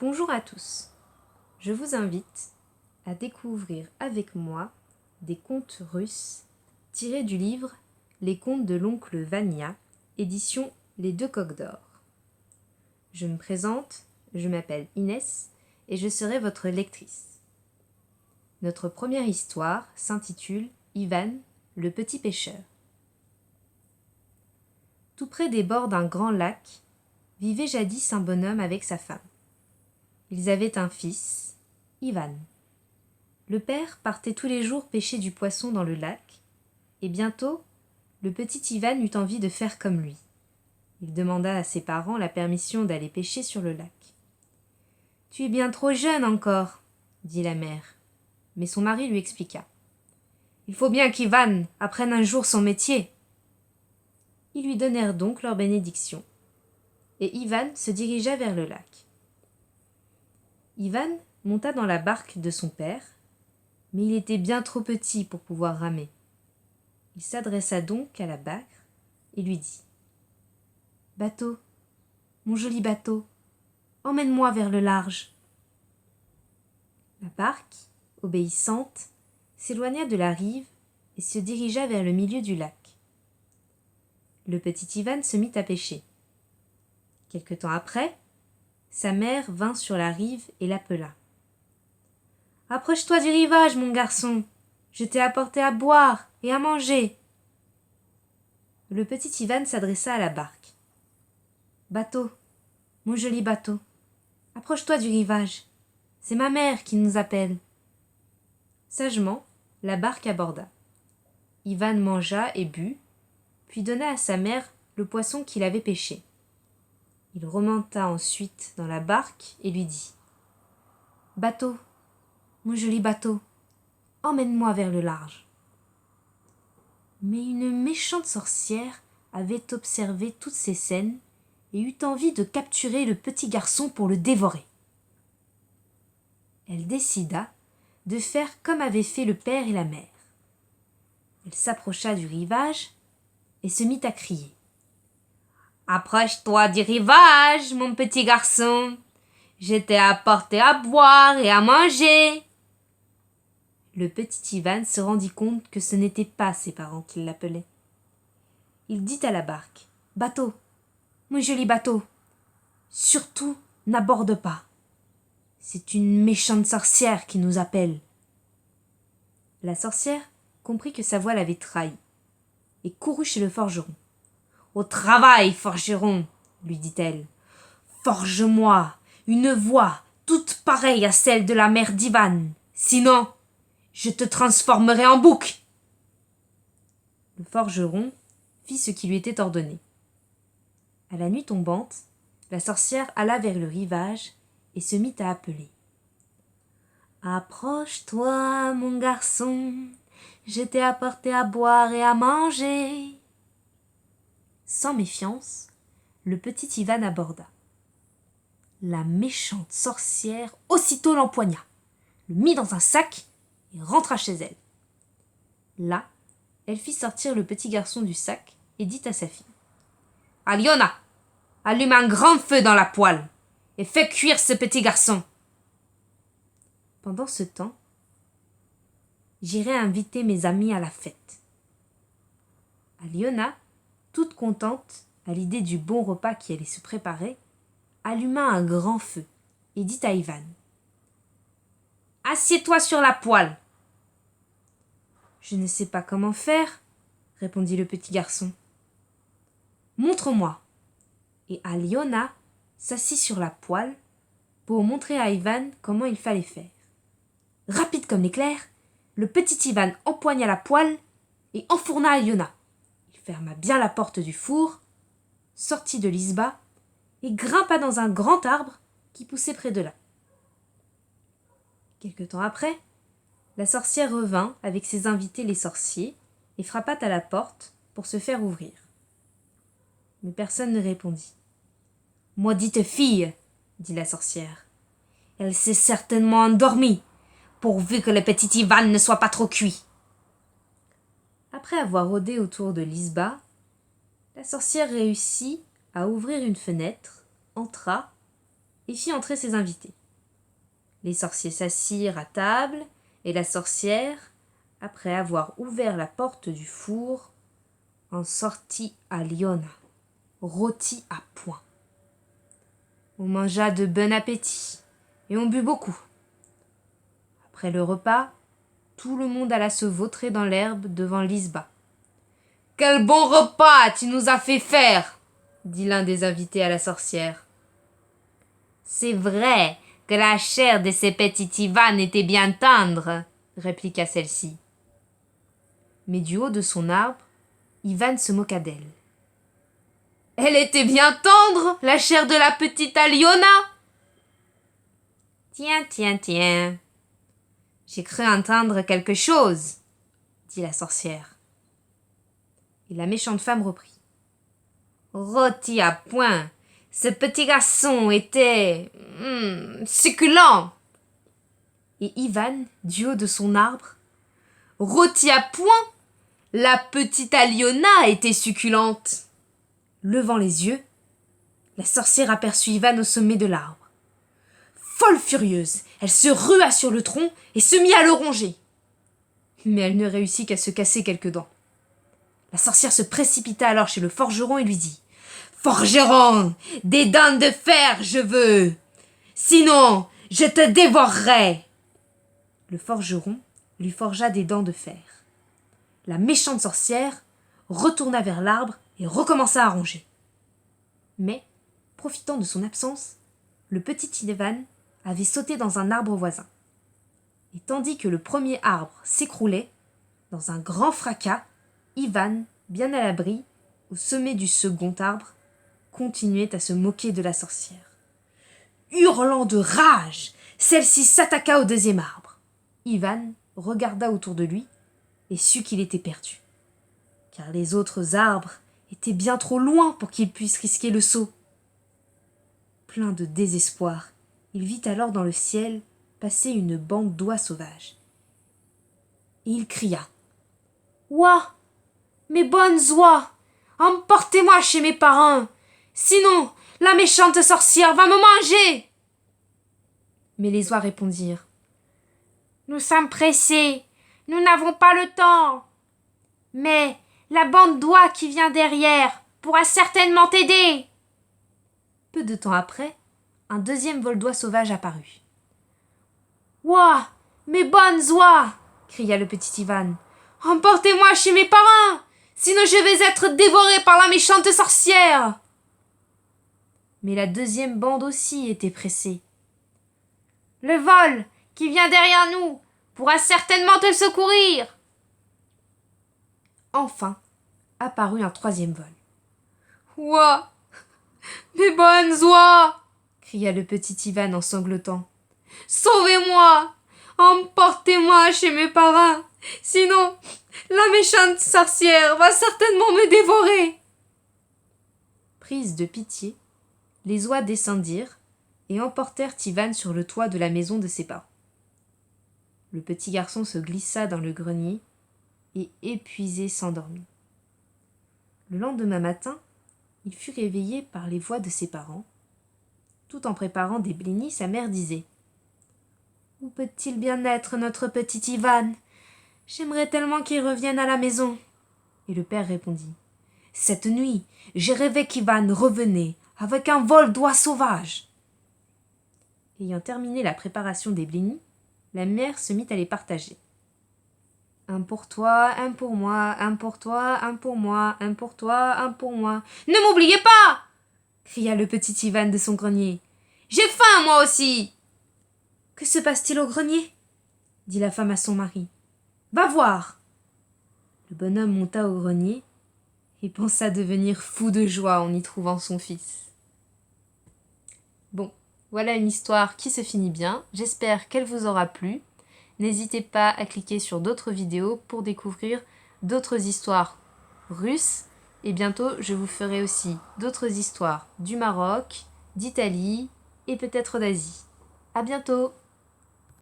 Bonjour à tous, je vous invite à découvrir avec moi des contes russes tirés du livre Les contes de l'oncle Vania, édition Les Deux Coqs d'Or. Je me présente, je m'appelle Inès et je serai votre lectrice. Notre première histoire s'intitule Ivan, le petit pêcheur. Tout près des bords d'un grand lac vivait jadis un bonhomme avec sa femme. Ils avaient un fils, Ivan. Le père partait tous les jours pêcher du poisson dans le lac, et bientôt, le petit Ivan eut envie de faire comme lui. Il demanda à ses parents la permission d'aller pêcher sur le lac. « Tu es bien trop jeune encore, » dit la mère, mais son mari lui expliqua. « Il faut bien qu'Ivan apprenne un jour son métier. » Ils lui donnèrent donc leur bénédiction, et Ivan se dirigea vers le lac. Ivan monta dans la barque de son père, mais il était bien trop petit pour pouvoir ramer. Il s'adressa donc à la barque et lui dit « Bateau, mon joli bateau, emmène-moi vers le large. » La barque, obéissante, s'éloigna de la rive et se dirigea vers le milieu du lac. Le petit Ivan se mit à pêcher. Quelque temps après, sa mère vint sur la rive et l'appela. « Approche-toi du rivage, mon garçon, je t'ai apporté à boire et à manger. » Le petit Ivan s'adressa à la barque. « Bateau, mon joli bateau, approche-toi du rivage, c'est ma mère qui nous appelle. » Sagement, la barque aborda. Ivan mangea et but, puis donna à sa mère le poisson qu'il avait pêché. Il remonta ensuite dans la barque et lui dit « Bateau, mon joli bateau, emmène-moi vers le large. » Mais une méchante sorcière avait observé toutes ces scènes et eut envie de capturer le petit garçon pour le dévorer. Elle décida de faire comme avaient fait le père et la mère. Elle s'approcha du rivage et se mit à crier. « Approche-toi du rivage, mon petit garçon, je t'ai apporté à boire et à manger. » Le petit Ivan se rendit compte que ce n'étaient pas ses parents qui l'appelaient. Il dit à la barque « Bateau, mon joli bateau, surtout n'aborde pas. C'est une méchante sorcière qui nous appelle. » La sorcière comprit que sa voix l'avait trahi et courut chez le forgeron. « Au travail, forgeron, » lui dit-elle. « Forge-moi une voix toute pareille à celle de la mère d'Ivan, sinon je te transformerai en bouc. » Le forgeron fit ce qui lui était ordonné. À la nuit tombante, la sorcière alla vers le rivage et se mit à appeler. « Approche-toi, mon garçon, je t'ai apporté à boire et à manger. » Sans méfiance, le petit Ivan aborda. La méchante sorcière aussitôt l'empoigna, le mit dans un sac et rentra chez elle. Là, elle fit sortir le petit garçon du sac et dit à sa fille « Aliona, allume un grand feu dans la poêle et fais cuire ce petit garçon. Pendant ce temps, j'irai inviter mes amis à la fête. » Aliona, toute contente à l'idée du bon repas qui allait se préparer, alluma un grand feu et dit à Ivan « Assieds-toi sur la poêle. »« Je ne sais pas comment faire, » répondit le petit garçon. « Montre-moi. » Et Aliona s'assit sur la poêle pour montrer à Ivan comment il fallait faire. Rapide comme l'éclair, le petit Ivan empoigna la poêle et enfourna Aliona. Il ferma bien la porte du four, sortit de l'isba et grimpa dans un grand arbre qui poussait près de là. Quelque temps après, la sorcière revint avec ses invités les sorciers et frappa à la porte pour se faire ouvrir. Mais personne ne répondit. « Maudite fille, » dit la sorcière, « elle s'est certainement endormie, pourvu que le petit Ivan ne soit pas trop cuit. » Après avoir rôdé autour de l'isba, la sorcière réussit à ouvrir une fenêtre, entra et fit entrer ses invités. Les sorciers s'assirent à table, et la sorcière, après avoir ouvert la porte du four, en sortit à Liona, rôtie à point. On mangea de bon appétit, et on but beaucoup. Après le repas, tout le monde alla se vautrer dans l'herbe devant Lisba. « Quel bon repas tu nous as fait faire !» dit l'un des invités à la sorcière. « C'est vrai que la chair de ces petites Ivan était bien tendre, » répliqua celle-ci. Mais du haut de son arbre, Ivan se moqua d'elle. « Elle était bien tendre, la chair de la petite Aliona !»« Tiens, tiens, tiens, j'ai cru entendre quelque chose, » dit la sorcière. Et la méchante femme reprit. « Rôti à point, ce petit garçon était succulent. » Et Ivan, du haut de son arbre, « Rôti à point, la petite Aliona était succulente. » Levant les yeux, la sorcière aperçut Ivan au sommet de l'arbre. Folle furieuse, elle se rua sur le tronc et se mit à le ronger. Mais elle ne réussit qu'à se casser quelques dents. La sorcière se précipita alors chez le forgeron et lui dit « Forgeron, des dents de fer, je veux. Sinon, je te dévorerai. » Le forgeron lui forgea des dents de fer. La méchante sorcière retourna vers l'arbre et recommença à ronger. Mais, profitant de son absence, le petit Ivan avait sauté dans un arbre voisin. Et tandis que le premier arbre s'écroulait, dans un grand fracas, Ivan, bien à l'abri, au sommet du second arbre, continuait à se moquer de la sorcière. Hurlant de rage, celle-ci s'attaqua au deuxième arbre. Ivan regarda autour de lui et sut qu'il était perdu, car les autres arbres étaient bien trop loin pour qu'il puisse risquer le saut. Plein de désespoir, il vit alors dans le ciel passer une bande d'oies sauvages. Et il cria « Ouah, mes bonnes oies, emportez-moi chez mes parents, sinon la méchante sorcière va me manger !» Mais les oies répondirent « Nous sommes pressés, nous n'avons pas le temps. Mais la bande d'oies qui vient derrière pourra certainement t'aider. » Peu de temps après, un deuxième vol d'oies sauvages apparut. « Ouah, mes bonnes oies !» cria le petit Ivan. « Emportez-moi chez mes parents, sinon je vais être dévoré par la méchante sorcière !» Mais la deuxième bande aussi était pressée. « Le vol qui vient derrière nous pourra certainement te secourir. » Enfin, apparut un troisième vol. « Ouah, mes bonnes oies !» cria le petit Ivan en sanglotant. « Sauvez-moi! Emportez-moi chez mes parents, sinon la méchante sorcière va certainement me dévorer. » Prises de pitié, les oies descendirent et emportèrent Ivan sur le toit de la maison de ses parents. Le petit garçon se glissa dans le grenier et, épuisé, s'endormit. Le lendemain matin, il fut réveillé par les voix de ses parents. Tout en préparant des blénis, sa mère disait « Où peut-il bien être, notre petit Ivan? J'aimerais tellement qu'il revienne à la maison. » Et le père répondit « Cette nuit, j'ai rêvé qu'Ivan revenait avec un vol d'oies sauvages. » Ayant terminé la préparation des blénis, la mère se mit à les partager. « Un pour toi, un pour moi, un pour toi, un pour moi, un pour toi, un pour moi. »« Ne m'oubliez pas !» cria le petit Ivan de son grenier. « J'ai faim, moi aussi !»« Que se passe-t-il au grenier ?» dit la femme à son mari. « Va voir !» Le bonhomme monta au grenier et pensa devenir fou de joie en y trouvant son fils. Bon, voilà une histoire qui se finit bien. J'espère qu'elle vous aura plu. N'hésitez pas à cliquer sur d'autres vidéos pour découvrir d'autres histoires russes. Et bientôt, je vous ferai aussi d'autres histoires du Maroc, d'Italie et peut-être d'Asie. À bientôt!